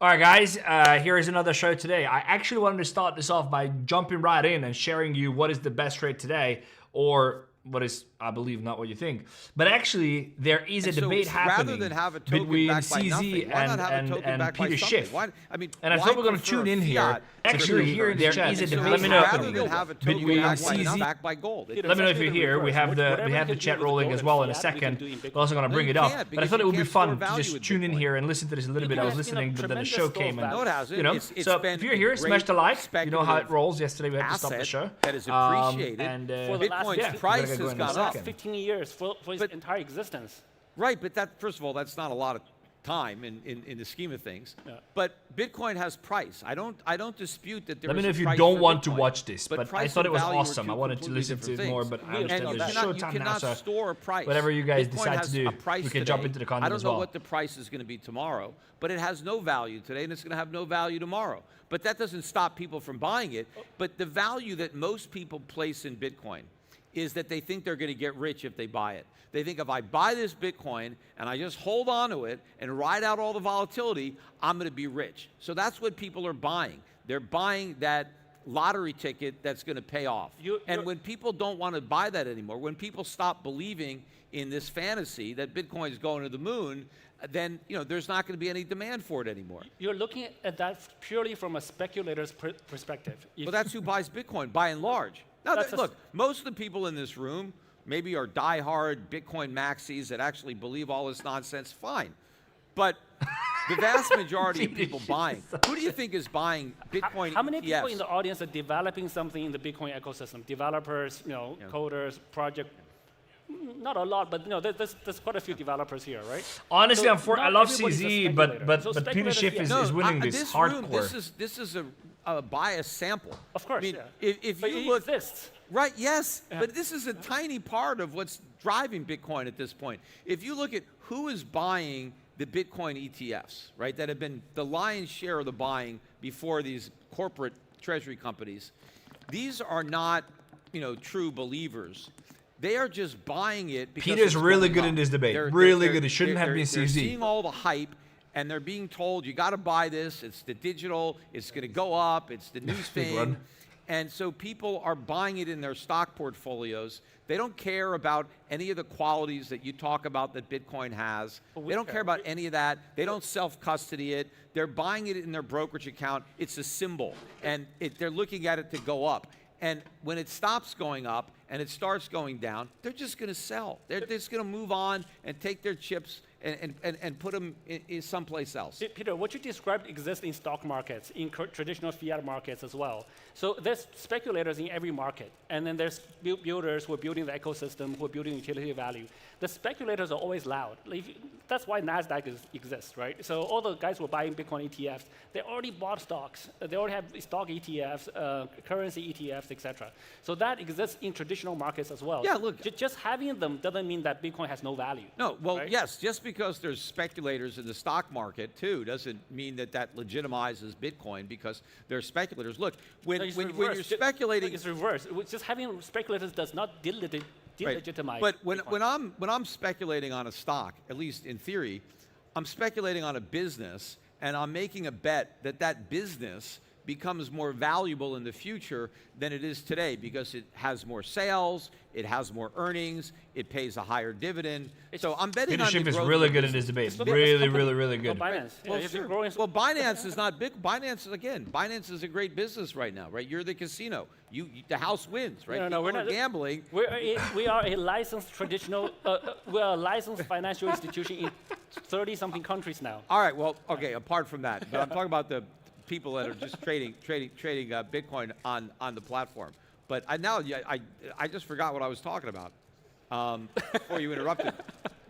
All right, guys, here is another show today. I actually wanted to start this off by jumping right in and sharing you what is the best trade today, or what is, I believe, not what you think. But actually, there is a debate happening between 𝗍𝗍 and Peter Schiff. And I thought we're going to tune in here. Actually, here there is a debate happening between 𝗍𝗍. Let me know if you're here. We have the chat rolling as well in a second. We're also going to bring it up. But I thought it would be fun to just tune in here and listen to this a little bit. I was listening, but then the show came and, you know. So if you're here, smash the like. You know how it rolls. Yesterday we had to stop the show. That is appreciated. Bitcoin's price has gone up 15 years for its entire existence. Right, but that, first of all, that's not a lot of time in the scheme of things. Yeah. But Bitcoin has price. I don't dispute that there is a price. Let me know if you don't want to watch this, but I thought it was awesome. I wanted to listen to it more, but I understand there's showtime now, so store a price. Whatever you guys decide to do, we can jump into the content as well. I don't know what the price is going to be tomorrow, but it has no value today, and it's going to have no value tomorrow. But that doesn't stop people from buying it. But the value that most people place in Bitcoin is that they think they're going to get rich if they buy it. They think if I buy this Bitcoin and I just hold on to it and ride out all the volatility, I'm going to be rich. So that's what people are buying. They're buying that lottery ticket that's going to pay off. And when people don't want to buy that anymore, when people stop believing in this fantasy that Bitcoin is going to the moon, then there's not going to be any demand for it anymore. You're looking at that purely from a speculator's perspective. Well, that's who buys Bitcoin, by and large. Now, look, most of the people in this room maybe are diehard Bitcoin maxis that actually believe all this nonsense. Fine. But the vast majority of people buying, who do you think is buying Bitcoin ETFs? How many people in the audience are developing something in the Bitcoin ecosystem? Developers, coders, project. Not a lot, but there's quite a few developers here, right? Honestly, so I love 𝗍𝗍, but Peter Schiff is winning this hardcore. This is a biased sample. Of course, I mean, if you look, exists. Right? Yes, but this is a tiny part of what's driving Bitcoin at this point. If you look at who is buying the Bitcoin ETFs, right, that have been the lion's share of the buying before these corporate treasury companies, these are not, true believers. They are just buying it because Peter's really good in this debate. Really good. It shouldn't have been They're 𝗍𝗍. seeing all the hype, and they're being told, you got to buy this. It's the digital. It's going to go up. It's the new thing. And so people are buying it in their stock portfolios. They don't care about any of the qualities that you talk about that Bitcoin has. They don't care about any of that. They don't self-custody it. They're buying it in their brokerage account. It's a symbol, and they're looking at it to go up. And when it stops going up and it starts going down, they're just going to sell. They're just going to move on and take their chips and put them in someplace else. Peter, what you described exists in stock markets, in traditional fiat markets as well. So there's speculators in every market, and then there's builders who are building the ecosystem, who are building utility value. The speculators are always loud. That's why NASDAQ exists, right? So all the guys who are buying Bitcoin ETFs, they already bought stocks. They already have stock ETFs, currency ETFs, etc. So that exists in traditional markets as well. Yeah, look. Just having them doesn't mean that Bitcoin has no value. No, well, right? Yes, just because there's speculators in the stock market, too, doesn't mean that legitimizes Bitcoin because they're speculators. Look, when you're speculating... It's reverse. Just having speculators does not delegitimize. Right. But when I'm speculating on a stock, at least in theory, I'm speculating on a business, and I'm making a bet that business becomes more valuable in the future than it is today because it has more sales, it has more earnings, it pays a higher dividend. So I'm betting on the growth. Peter Schiff is really good in this debate. Really good. Binance. Well, Binance is not big. Binance is a great business right now, right? You're the casino. The house wins, right? No, we're not gambling. We are a licensed we're a licensed financial institution in 30-something countries now. All right. Well, okay. Apart from that, but I'm talking about the people that are just trading Bitcoin on the platform. But I just forgot what I was talking about before you interrupted.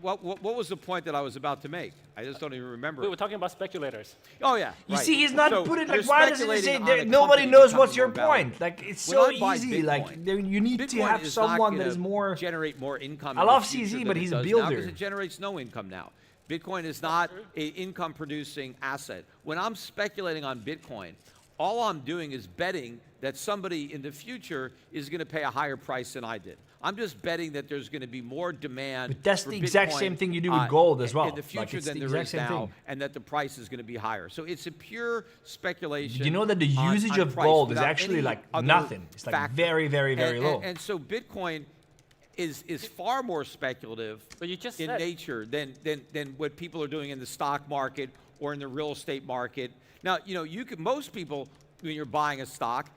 What was the point that I was about to make? I just don't even remember. We were talking about speculators. Oh yeah. You see, he's not put it like, why does he say nobody knows what's your point? Like, it's so easy. Like, you need to have someone that is more generate more income. I love 𝗍𝗍, but he's a builder. Because it generates no income now. Bitcoin is not an income-producing asset. When I'm speculating on Bitcoin, all I'm doing is betting that somebody in the future is going to pay a higher price than I did. I'm just betting that there's going to be more demand. But that's for the exact Bitcoin, same thing you do with gold as well. in the future it's than the there exact is same now, thing. and that the price is going to be higher. So it's a pure speculation. You know that the usage on of price gold is without actually any like other nothing. It's like factor. very, very, very low. And so Bitcoin is far more speculative But you just in said- nature than what people are doing in the stock market or in the real estate market. Now, most people, when you're buying a stock,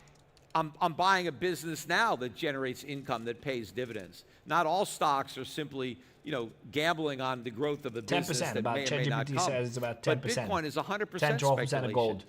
I'm buying a business now that generates income, that pays dividends. Not all stocks are simply, gambling on the growth of the business 10%, that about may or may not ChatGPT come. says it's about But 10%. Bitcoin is 100% 10, 12% speculation. of gold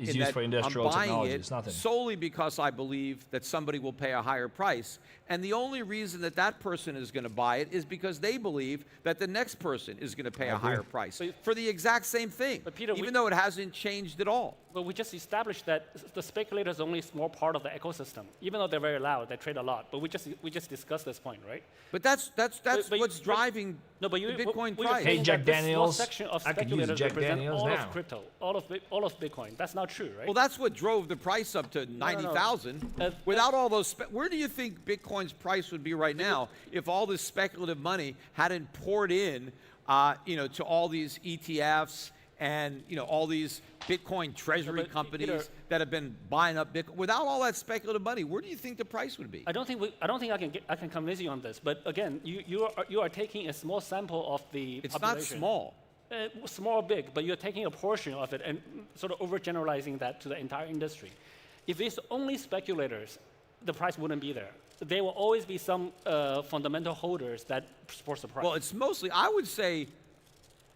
is in used that for industrial I'm buying technology. it It's nothing. solely because I believe that somebody will pay a higher price. And the only reason that that person is going to buy it is because they believe that the next person is going to pay a higher price for the exact same thing, But Peter, even though it hasn't changed at all. But we just established that the speculator is only a small part of the ecosystem. Even though they're very loud, they trade a lot. But we just discussed this point, right? But that's but what's driving No, but you, the Bitcoin we were price. Hey, saying Jack that this small Daniels, section of I could use speculators Jack represent Daniels all now. of crypto, all of Bitcoin. That's not true, right? Well, that's what drove the price up to 90,000. Without all those, where do you think Bitcoin's price would be right now if all this speculative money hadn't poured in, to all these ETFs and all these Bitcoin treasury companies Peter, that have been buying up Bitcoin? Without all that speculative money, where do you think the price would be? I don't think I can convince you on this. But again, you are taking a small sample of the It's population. not small. Small or big, but you're taking a portion of it and sort of overgeneralizing that to the entire industry. If it's only speculators, the price wouldn't be there. There will always be some fundamental holders that support the price. Well, it's mostly, I would say,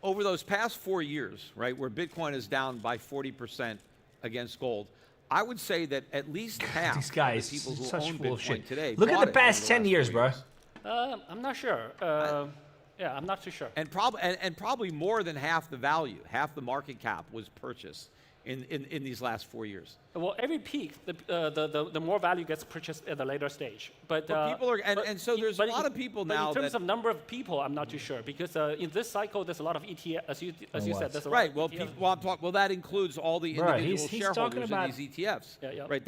over those past 4 years, right, where Bitcoin is down by 40% against gold, I would say that at least half These guys, of the people who such own full of Bitcoin shit. today Look at bought the it past over 10 last years, 4 bro. I'm not sure. Yeah, I'm not too sure. And probably more than half the value, half the market cap was purchased in these last 4 years. Well, every peak, the more value gets purchased at the later stage. But people are, and so there's a lot of people now in terms that, of number of people, I'm not too sure because in this cycle there's a lot of ETF, as you said, there's a lot right. of Well, ETF. well, that includes all the Bro, individual he's shareholders talking in about- these ETFs. Yeah, yeah. Right.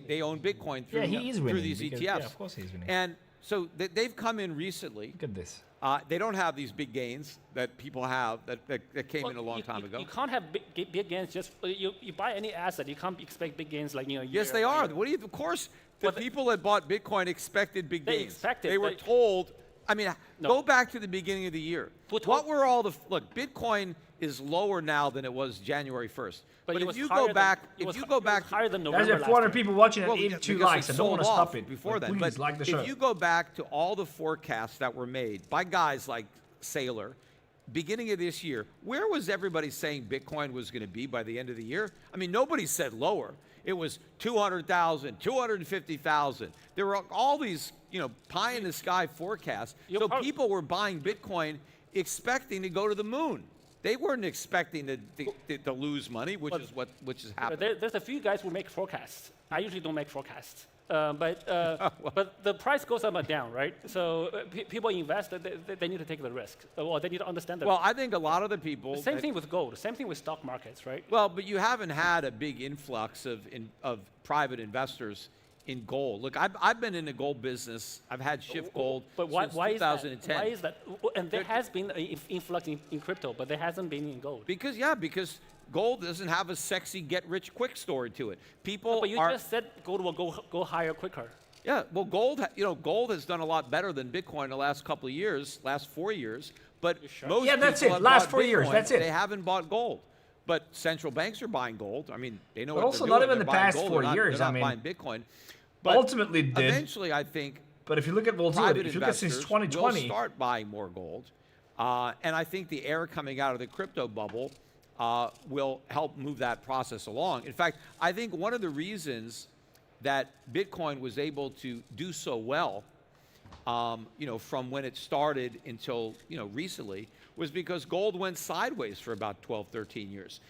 They own Bitcoin through, Yeah, he is through winning these because- ETFs. yeah, of course he's winning. And so they've come in recently. Look at this. They don't have these big gains that people have that came Well, in a long time ago. You can't have big gains. Just you buy any asset, you can't expect big gains like a year. Yes, they or are. later. What do you? Of course, the Well, people that bought Bitcoin expected big They gains. expected, They were but- told. I mean, No. go back to the beginning of the year. Who told- What were all the look? Bitcoin is lower now than it was January 1st. But it if was you higher go than- back, it if was you hi- go it was back, higher than Guys, November there are last 400 year. people watching and well, 82 because likes. it I don't want to sold stop off it. before Like, then. please, But like the show. if you go back to all the forecasts that were made by guys like Saylor, beginning of this year, where was everybody saying Bitcoin was going to be by the end of the year? I mean, nobody said lower. It was 200,000, 250,000. There were all these, pie in the sky forecasts. So people were buying Bitcoin expecting to go to the moon. They weren't expecting to lose money, which is happening. There's a few guys who make forecasts. I usually don't make forecasts. But the price goes up and down, right? So people invest, they need to take the risk. Or they need to understand that. Well, I think a lot of the people. The same thing with gold. Same thing with stock markets, right? Well, but you haven't had a big influx of private investors in gold. Look, I've been in the gold business. I've had Schiff Gold But since why 2010. Why is that? And there has been an influx in crypto, but there hasn't been in gold. Because gold doesn't have a sexy get-rich-quick story to it. People But you are. just said gold will go higher quicker. Yeah, well, gold has done a lot better than Bitcoin the last couple of years, last 4 years. But sure? most Yeah, that's people it. have Last bought 4 years, Bitcoin, that's it. They haven't bought gold. But central banks are buying gold. I mean, they know But what also they're not doing. even They're the buying past gold. 4 They're not- years, They're I not mean, buying Bitcoin. But ultimately did. eventually, I think But if you look at volatility, private if you look at since investors 2020, will start buying more gold. And I think the air coming out of the crypto bubble will help move that process along. In fact, I think one of the reasons that Bitcoin was able to do so well, from when it started until recently, was because gold went sideways for about 12, 13 years.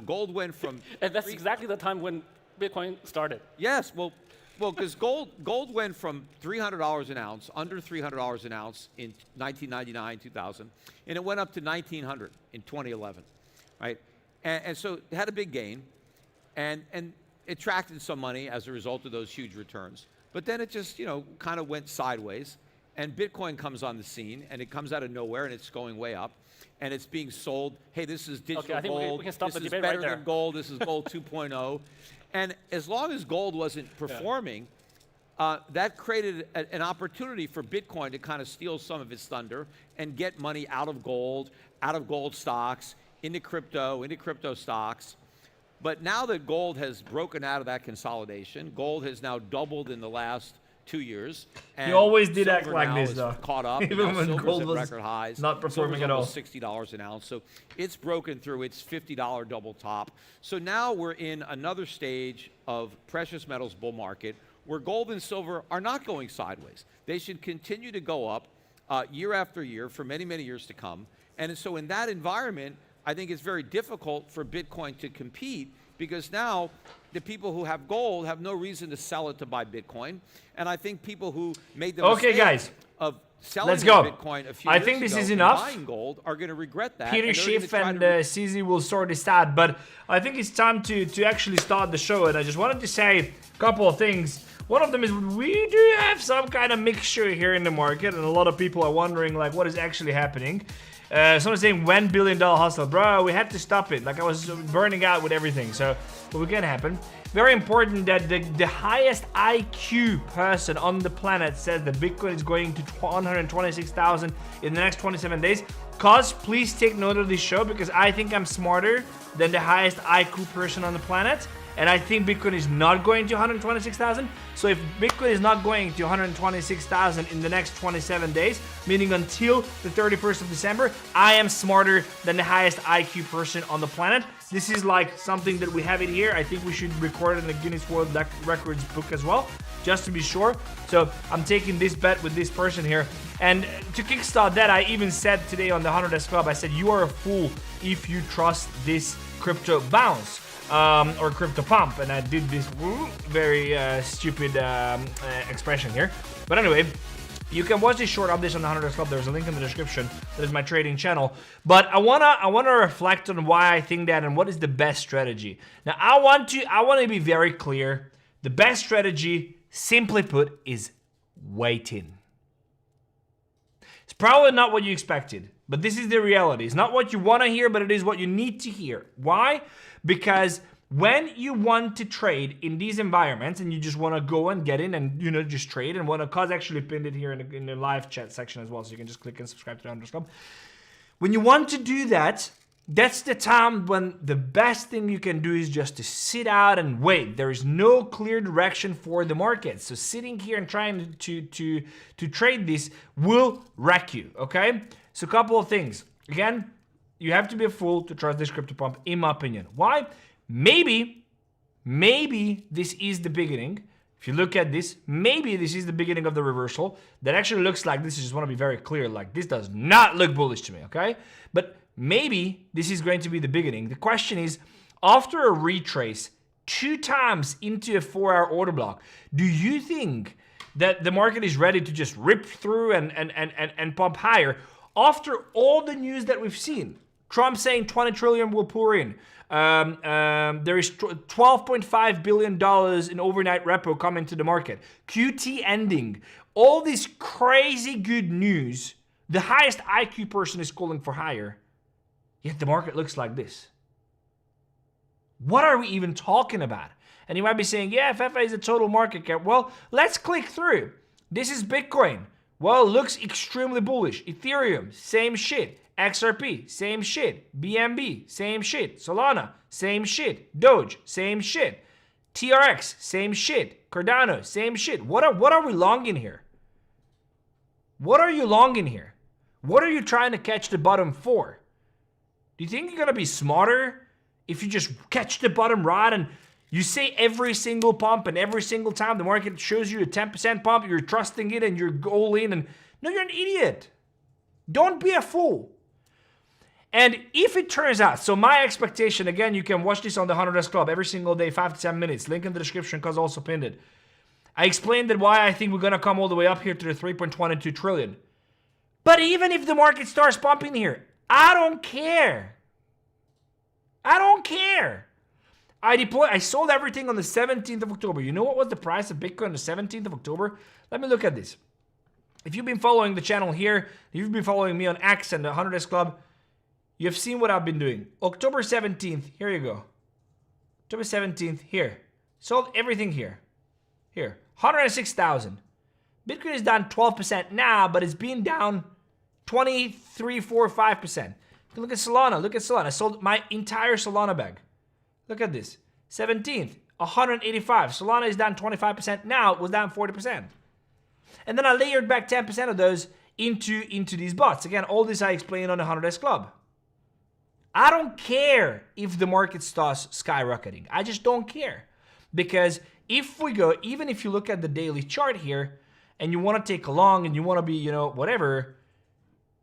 Gold went from And that's exactly the time when Bitcoin started. yes, well, because gold went from $300 an ounce, under $300 an ounce in 1999, 2000, and it went up to $1,900 in 2011, right? And so it had a big gain. and it attracted some money as a result of those huge returns. But then it just, kind of went sideways, and Bitcoin comes on the scene, and it comes out of nowhere, and it's going way up, and it's being sold. Hey, this is digital I think gold. we can stop this the is debate better right there. than gold. This is gold 2.0. And as long as gold wasn't performing, that created an opportunity for Bitcoin to kind of steal some of its thunder and get money out of gold stocks, into crypto stocks. But now that gold has broken out of that consolidation, gold has now doubled in the last 2 years. And You always did act silver like now this, is though. caught up. Even Now when silver's gold at was record highs. not performing Silver's at all. almost $60 an ounce. So it's broken through its $50 double top. So now we're in another stage of precious metals bull market where gold and silver are not going sideways. They should continue to go up year after year for many, many years to come. And so in that environment, I think it's very difficult for Bitcoin to compete, because now the people who have gold have no reason to sell it to buy Bitcoin. And I think people who made the mistake guys, of selling let's go. Bitcoin a few I years think this ago is and enough. buying gold are going to regret that. Peter and they're gonna Schiff try and to 𝗍𝗔 will sort this out, but I think it's time to actually start the show, and I just wanted to say a couple of things. One of them is we do have some kind of mixture here in the market, and a lot of people are wondering like what is actually happening. Someone's saying $1 billion hustle. Bro, we had to stop it. Like I was burning out with everything, so what can happen. Very important that the highest IQ person on the planet says that Bitcoin is going to 126,000 in the next 27 days. Cause, please take note of this show, because I think I'm smarter than the highest IQ person on the planet. And I think Bitcoin is not going to 126,000. So if Bitcoin is not going to 126,000 in the next 27 days, meaning until the 31st of December, I am smarter than the highest IQ person on the planet. This is like something that we have it here. I think we should record it in the Guinness World Records book as well, just to be sure. So I'm taking this bet with this person here. And to kickstart that, I even said today on the 100 Club, I said, you are a fool if you trust this crypto bounce. Or crypto pump, and I did this very stupid expression here. But anyway, you can watch this short updates on the 100 Club. There's a link in the description. That is my trading channel. But I wanna reflect on why I think that and what is the best strategy. Now I want to be very clear. The best strategy, simply put, is waiting. It's probably not what you expected, but this is the reality. It's not what you want to hear, but it is what you need to hear. Why? Because when you want to trade in these environments and you just want to go and get in and just trade, and Cause actually pinned it here in the live chat section as well, so you can just click and subscribe to the 100 Club. When you want to do that, that's the time when the best thing you can do is just to sit out and wait. There is no clear direction for the market. So sitting here and trying to trade this will wreck you, okay? So a couple of things. Again, you have to be a fool to trust this crypto pump, in my opinion. Why? Maybe this is the beginning. If you look at this, maybe this is the beginning of the reversal. That actually looks like this. I just want to be very clear. Like, this does not look bullish to me, okay? But maybe this is going to be the beginning. The question is, after a retrace 2 times into a 4-hour order block, do you think that the market is ready to just rip through and pump higher after all the news that we've seen? Trump saying 20 trillion will pour in. There is $12.5 billion in overnight repo coming to the market. QT ending. All this crazy good news. The highest IQ person is calling for higher. Yet the market looks like this. What are we even talking about? And you might be saying, yeah, Fefe is a total market cap. Well, let's click through. This is Bitcoin. Well, looks extremely bullish. Ethereum, same shit. XRP, same shit. BNB, same shit. Solana, same shit. Doge, same shit. TRX, same shit. Cardano, same shit. What are we longing here? What are you longing here? What are you trying to catch the bottom for? Do you think you're gonna be smarter if you just catch the bottom right and you say every single pump and every single time the market shows you a 10% pump, you're trusting it and you're all in? And no, you're an idiot. Don't be a fool. And if it turns out, so my expectation, again, you can watch this on the 100 Club every single day, 5 to 10 minutes. Link in the description, cause also pinned it. I explained that why I think we're gonna come all the way up here to the 3.22 trillion. But even if the market starts pumping here, I don't care. I don't care. I sold everything on the 17th of October. You know what was the price of Bitcoin on the 17th of October? Let me look at this. If you've been following the channel here, if you've been following me on X and the 100S Club, you've seen what I've been doing. October 17th, here you go. October 17th, here. Sold everything here. Here, 106,000. Bitcoin is down 12% now, but it's been down 23, 4, 5%. Look at Solana, look at Solana. I sold my entire Solana bag. Look at this. 17th, 185. Solana is down 25%. Now it was down 40%. And then I layered back 10% of those into these bots. Again, all this I explained on the 100S Club. I don't care if the market starts skyrocketing. I just don't care. Because if we go, even if you look at the daily chart here, and you want to take a long and you want to be, you know, whatever,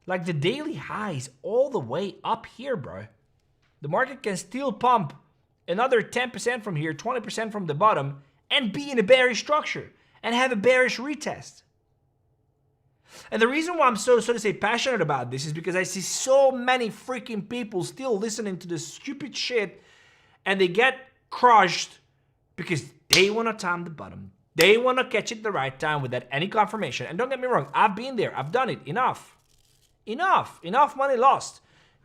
like the daily highs all the way up here, bro. The market can still pump another 10% from here, 20% from the bottom, and be in a bearish structure and have a bearish retest. And the reason why I'm so to say passionate about this is because I see so many freaking people still listening to this stupid shit, and they get crushed because they want to time the bottom. They want to catch it the right time without any confirmation. And don't get me wrong, I've been there. I've done it. Enough money lost.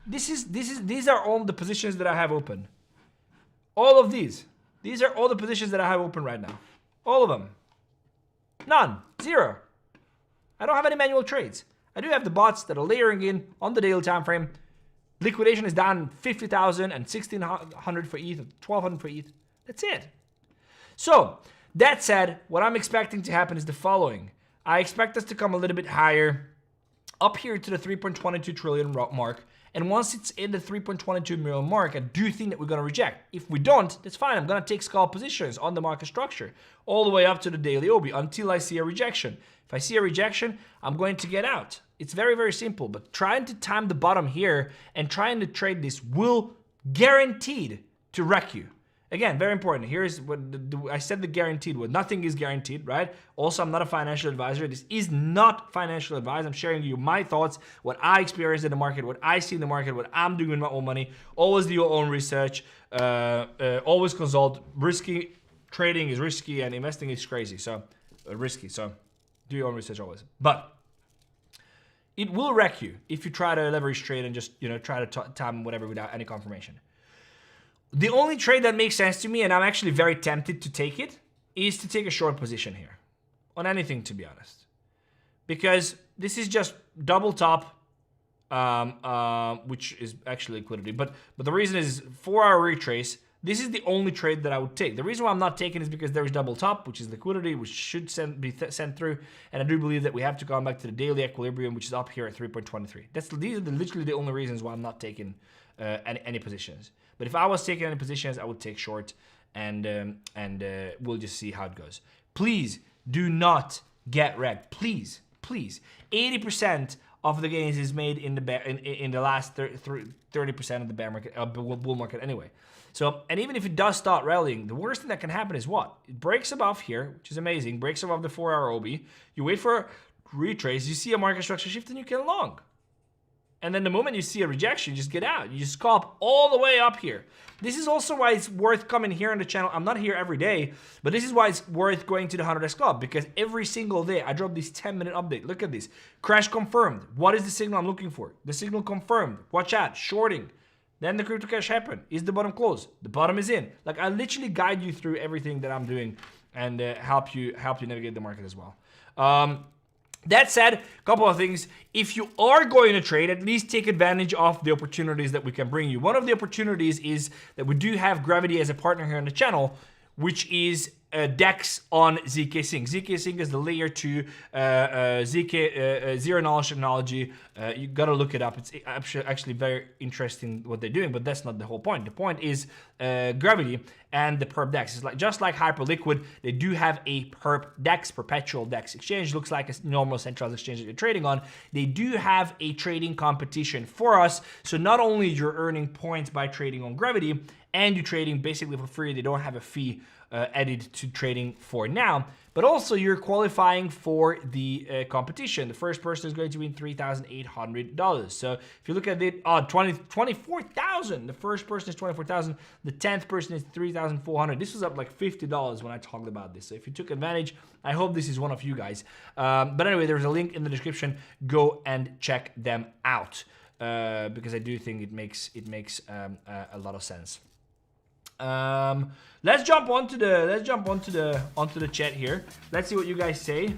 These are all the positions that I have open. All of these are all the positions that I have open right now. All of them. None. Zero. I don't have any manual trades. I do have the bots that are layering in on the daily time frame. Liquidation is down 50,000 and 1,600 for ETH, 1,200 for ETH. That's it. So, that said, what I'm expecting to happen is the following. I expect us to come a little bit higher, up here to the 3.22 trillion mark. And once it's in the 3.22 million mark, I do think that we're going to reject. If we don't, that's fine. I'm going to take scalp positions on the market structure all the way up to the daily OB until I see a rejection. If I see a rejection, I'm going to get out. It's very, very simple. But trying to time the bottom here and trying to trade this will guaranteed to wreck you. Again, very important. Here's what I said, the guaranteed word. Nothing is guaranteed, right? Also, I'm not a financial advisor. This is not financial advice. I'm sharing you my thoughts, what I experienced in the market, what I see in the market, what I'm doing with my own money. Always do your own research. Always consult. Risky trading is risky and investing is crazy. So risky. So do your own research always. But it will wreck you if you try to leverage trade and just try to time whatever without any confirmation. The only trade that makes sense to me, and I'm actually very tempted to take it, is to take a short position here. On anything, to be honest. Because this is just double top, which is actually liquidity. But the reason is 4-hour retrace. This is the only trade that I would take. The reason why I'm not taking is because there is double top, which is liquidity, which should be sent through. And I do believe that we have to come back to the daily equilibrium, which is up here at 3.23. These are literally the only reasons why I'm not taking any positions. But if I was taking any positions, I would take short, and we'll just see how it goes. Please do not get wrecked. Please. 80% of the gains is made in the last 30% of the bear market, bull market anyway. So, and even if it does start rallying, the worst thing that can happen is what? It breaks above here, which is amazing. Breaks above the 4-hour OB. You wait for a retrace. You see a market structure shift, and you can long. And then the moment you see a rejection, you just get out. You just scalp all the way up here. This is also why it's worth coming here on the channel. I'm not here every day, but this is why it's worth going to the 100S Club, because every single day I drop this 10-minute update. Look at this. Crash confirmed. What is the signal I'm looking for? The signal confirmed. Watch out. Shorting. Then the crypto crash happened. Is the bottom closed? The bottom is in. Like, I literally guide you through everything that I'm doing and help you navigate the market as well. That said, a couple of things. If you are going to trade, at least take advantage of the opportunities that we can bring you. One of the opportunities is that we do have Ravity as a partner here on the channel, which is DEX on ZK Sync. ZK Sync is the layer 2 ZK zero knowledge technology. You gotta look it up. It's actually very interesting what they're doing, but that's not the whole point. The point is Gravity and the perp DEX. It's like just like Hyperliquid, they do have a perp DEX, perpetual DEX exchange. Looks like a normal centralized exchange that you're trading on. They do have a trading competition for us. So not only you're earning points by trading on Gravity, and you're trading basically for free. They don't have a fee added to trading for now, but also you're qualifying for the competition. The first person is going to win $3,800. So if you look at it, 24,000. The first person is 24,000. The 10th person is 3,400. This was up like $50 when I talked about this. So if you took advantage, I hope this is one of you guys. But anyway, there's a link in the description. Go and check them out because I do think it makes a lot of sense. Let's jump onto the chat here. Let's see what you guys say.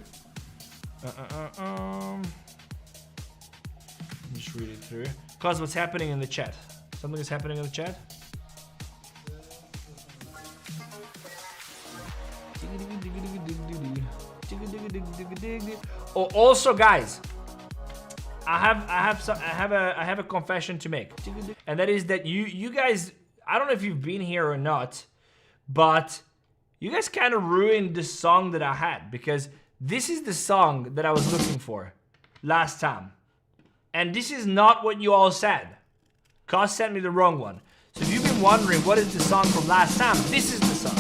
Just read it through. Cause what's happening in the chat? Something is happening in the chat. Oh, also guys, I have a confession to make, and that is that you guys, I don't know if you've been here or not, but you guys kind of ruined the song that I had, because this is the song that I was looking for last time, and this is not what you all said. Cos sent me the wrong one. So if you've been wondering what is the song from last time, this is the song.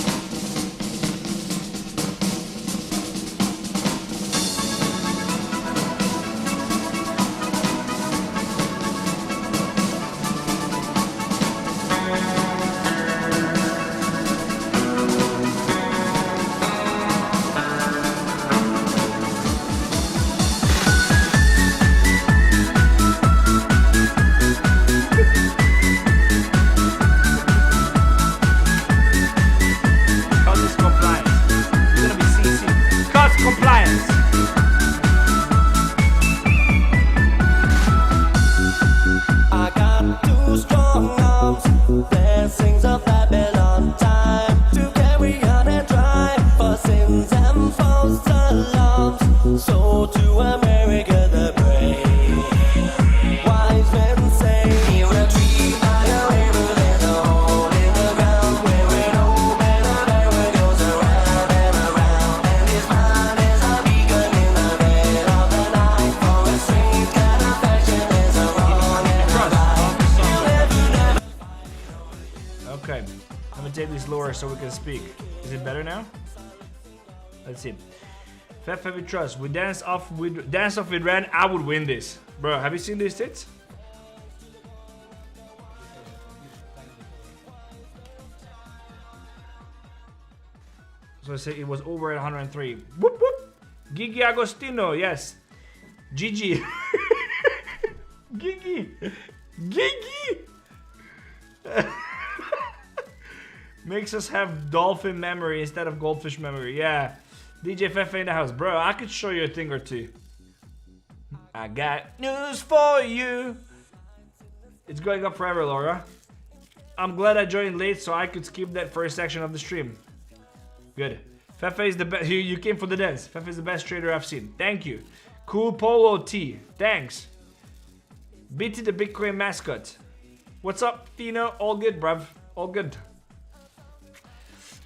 So we can speak. Is it better now? Let's see. Fefe trust. We dance off with Ren. I would win this, bro. Have you seen these tits? So I say it was over at 103. Whoop whoop. Gigi Agostino, yes. Gigi. Gigi. Gigi. Makes us have dolphin memory instead of goldfish memory. Yeah. DJ Fefe in the house. Bro, I could show you a thing or two. I got news for you. It's going up forever, Laura. I'm glad I joined late so I could skip that first section of the stream. Good. Fefe is the best. You came for the dance. Fefe is the best trader I've seen. Thank you. Cool Polo T. Thanks. BT the Bitcoin mascot. What's up, Tino? All good, bruv. All good.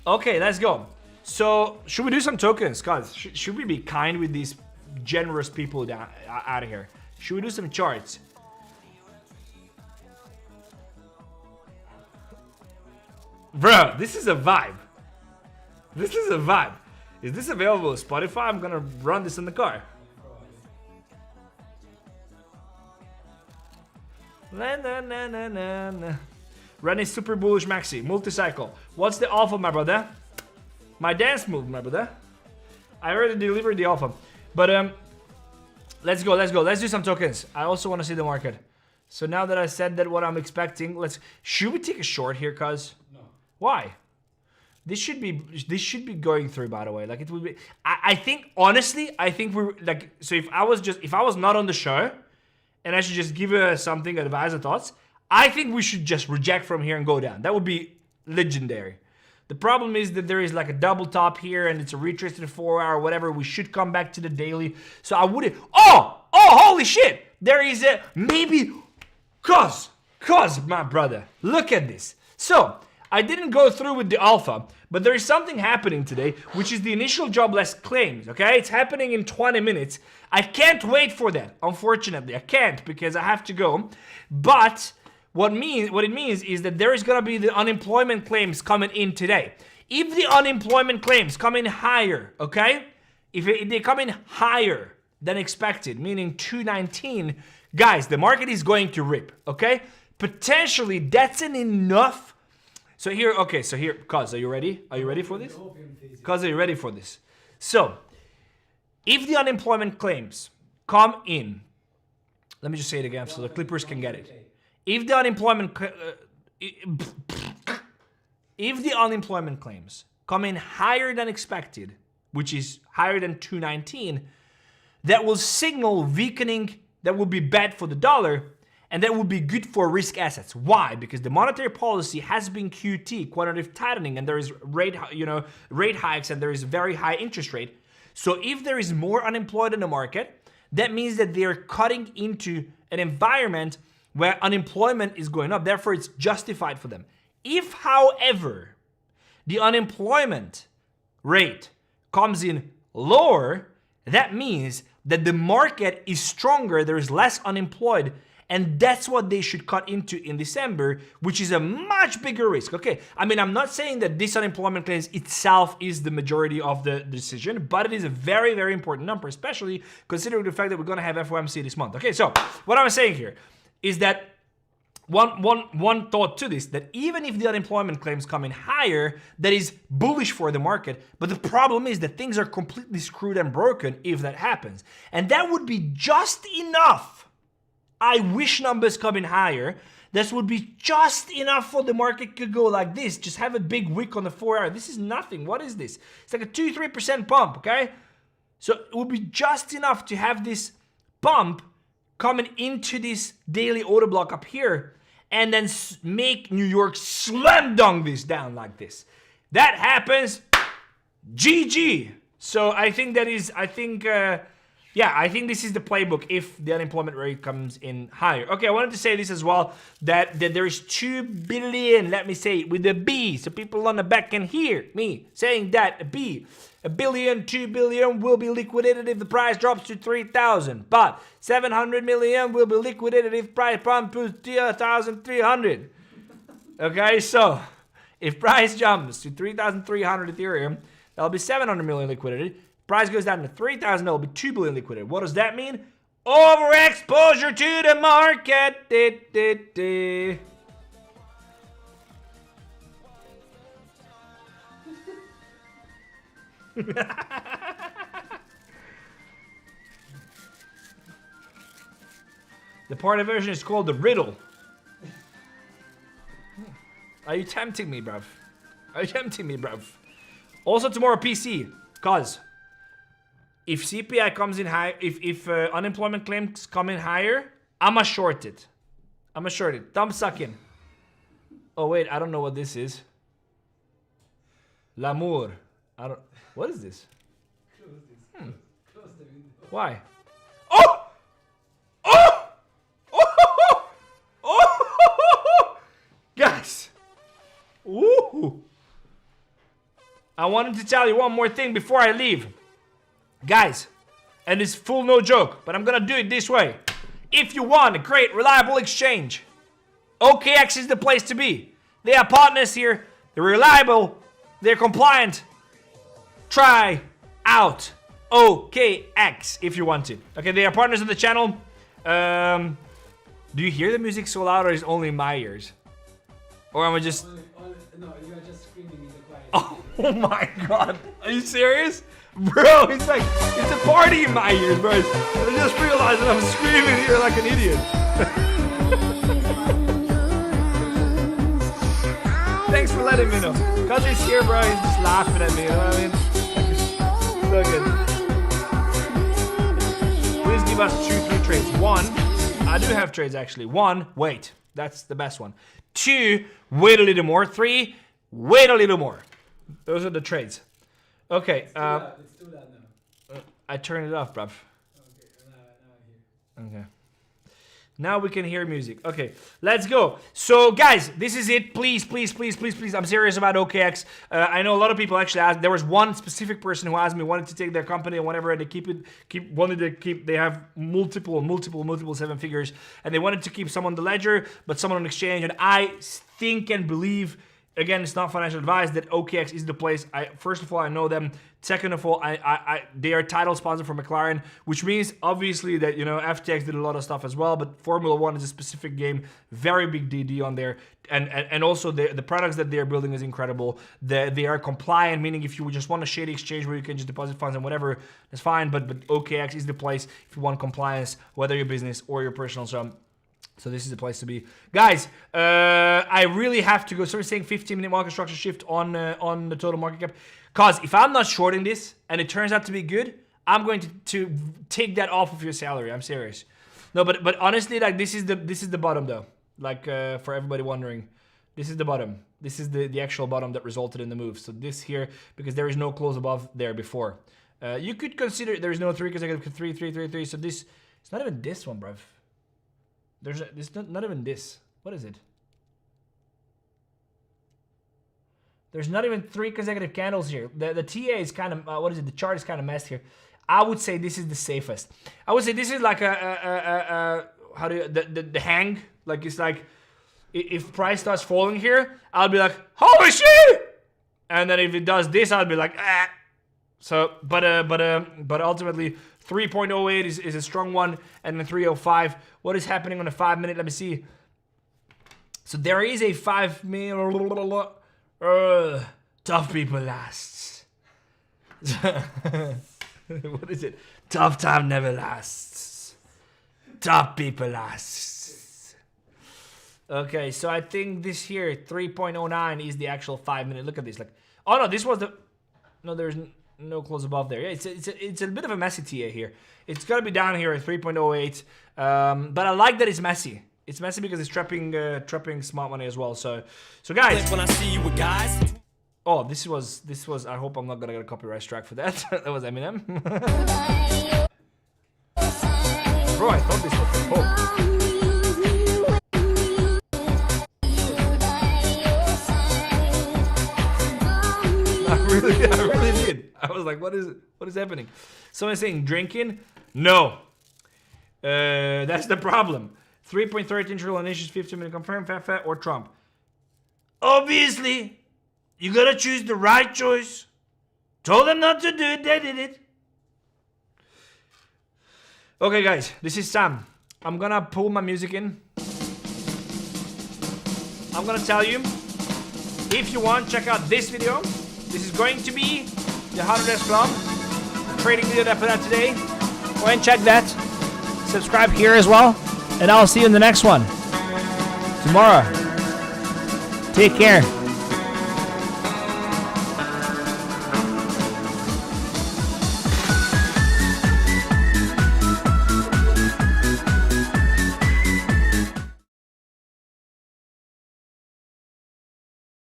Okay, let's go. So, should we do some tokens? Guys, should we be kind with these generous people down out of here? Should we do some charts? Bro, this is a vibe. This is a vibe. Is this available on Spotify? I'm gonna run this in the car. Na na na na na na. Ren is super bullish maxi. Multi-cycle. What's the alpha, my brother? My dance move, my brother. I already delivered the alpha. But let's go. Let's do some tokens. I also want to see the market. So now that I said that what I'm expecting, should we take a short here, cuz? No. Why? This should be going through, by the way. Like it would be. I think honestly, we're like, so if I was not on the show and I should just give something, advise or thoughts, I think we should just reject from here and go down. That would be legendary. The problem is that there is like a double top here and it's a retrace to the 4 hour, whatever. We should come back to the daily. So I wouldn't. Oh, holy shit. There is a maybe. Cuz, my brother. Look at this. So I didn't go through with the alpha, but there is something happening today, which is the initial jobless claims, okay? It's happening in 20 minutes. I can't wait for that, unfortunately. I can't because I have to go. But what it means is that there is going to be the unemployment claims coming in today. If the unemployment claims come in higher, okay? If they come in higher than expected, meaning 219, guys, the market is going to rip, okay? Potentially, that's an enough. So here, okay, so here, Cuz, are you ready? Are you ready for this? Cuz, are you ready for this? So, if the unemployment claims come in, let me just say it again so the clippers can get it. If the unemployment claims come in higher than expected, which is higher than 219, that will signal weakening, that will be bad for the dollar, and that would be good for risk assets. Why? Because the monetary policy has been QT, quantitative tightening, and there is rate hikes, and there is very high interest rate. So if there is more unemployed in the market, that means that they are cutting into an environment where unemployment is going up. Therefore, it's justified for them. If, however, the unemployment rate comes in lower, that means that the market is stronger, there is less unemployed, and that's what they should cut into in December, which is a much bigger risk. Okay, I mean, I'm not saying that this unemployment claims itself is the majority of the decision, but it is a very, very important number, especially considering the fact that we're going to have FOMC this month. Okay, so what I'm saying here is that one thought to this, that even if the unemployment claims come in higher, that is bullish for the market. But the problem is that things are completely screwed and broken if that happens. And that would be just enough. I wish numbers come in higher. This would be just enough for the market to go like this. Just have a big wick on the 4 hour. This is nothing. What is this? It's like a 2-3% bump, okay? So it would be just enough to have this bump coming into this daily order block up here, and then make New York slam dunk this down like this. That happens, GG. So I think that is, I think this is the playbook if the unemployment rate comes in higher. Okay, I wanted to say this as well, that there is 2 billion, let me say it with a B, so people on the back can hear me saying that, a B. 1 billion, 2 billion will be liquidated if the price drops to 3,000. But 700 million will be liquidated if price pumps to 3,300. Okay, so if price jumps to 3,300 Ethereum, that'll be 700 million liquidated. Price goes down to 3,000, that'll be 2 billion liquidated. What does that mean? Overexposure to the market. The party version is called the riddle. Are you tempting me, bruv? Are you tempting me, bruv? Also tomorrow PC, cause if CPI comes in high, if unemployment claims come in higher, I'ma short it. I'ma short it. Thumb sucking. Oh wait, I don't know what this is. L'amour. I don't. What is this? Close this. Close the window. Why? Oh! Oh! Oh! Oh! Guys. Ooh. I wanted to tell you one more thing before I leave. Guys, and it's full no joke, but I'm gonna do it this way. If you want a great, reliable exchange, OKX is the place to be. They are partners here. They're reliable. They're compliant. Try out OKX if you want to. Okay, they are partners of the channel. Do you hear the music so loud, or is it only my ears? Or am I just... No, you are just screaming in the quiet. Oh my god. Are you serious? Bro, it's like, it's a party in my ears, bro. I just realized that I'm screaming here like an idiot. Thanks for letting me know. Cause he's here, bro, he's just laughing at me, you know what I mean? So good. Please give us 2-3 trades. 1, I do have trades actually. 1, wait. That's the best one. 2, wait a little more. 3, wait a little more. Those are the trades. Okay. It's too loud now. I turned it off, bruv. Okay, now I hear. Okay. Now we can hear music. Okay, let's go. So, guys, this is it. Please, please, please, please, please. I'm serious about OKX. I know a lot of people actually asked. There was one specific person who asked me, wanted to take their company and whatever, and they wanted to keep. They have multiple 7 figures, and they wanted to keep some on the ledger, but some on exchange. And I think and believe. Again, it's not financial advice that OKX is the place. First of all, I know them. Second of all, they are title sponsor for McLaren, which means obviously that, you know, FTX did a lot of stuff as well, but Formula 1 is a specific game, very big DD on there. And also the products that they are building is incredible. They are compliant, meaning if you just want a shady exchange where you can just deposit funds and whatever, that's fine. But OKX is the place if you want compliance, whether your business or your personal. So this is the place to be. Guys, I really have to go. So we're saying 15-minute market structure shift on the total market cap. Because if I'm not shorting this and it turns out to be good, I'm going to take that off of your salary. I'm serious. No, but honestly, like this is the bottom though. Like for everybody wondering, this is the bottom. This is the actual bottom that resulted in the move. So this here, because there is no close above there before. You could consider there is no 3 consecutive 3. So this, it's not even this one, bruv. It's not even this. What is it? There's not even 3 consecutive candles here. The TA is kind of, what is it? The chart is kind of messed here. I would say this is the safest. I would say this is like how do you, the hang? Like it's like, if price starts falling here, I'll be like, holy shit! And then if it does this, I'll be like, ah. So, but ultimately, 3.08 is a strong one, and then 305. What is happening on a 5-minute? Let me see. So there is a 5-minute. Tough people lasts. What is it? Tough time never lasts. Tough people lasts. Okay, so I think this here 3.09 is the actual 5-minute. Look at this. Like, oh no, this was the. No, there's no close above there. Yeah, it's a bit of a messy TA here. It's got to be down here at 3.08. But I like that it's messy. It's messy because it's trapping smart money as well. So guys. When I see you with guys. Oh, this was. I hope I'm not gonna get a copyright strike for that. That was Eminem. Bro, I thought this was. Oh. I really did. I was like, what is happening? Someone's saying drinking? No. That's the problem. 3.13 trillion issues, 15-minute confirm, Fefe or Trump. Obviously, you gotta choose the right choice. Told them not to do it, they did it. Okay, guys, this is Sam. I'm gonna pull my music in. I'm gonna tell you, if you want, check out this video. This is going to be the 𝗏𝗏𝗏 Club trading video that I put out today. Go ahead and check that. Subscribe here as well. And I'll see you in the next one tomorrow. Take care.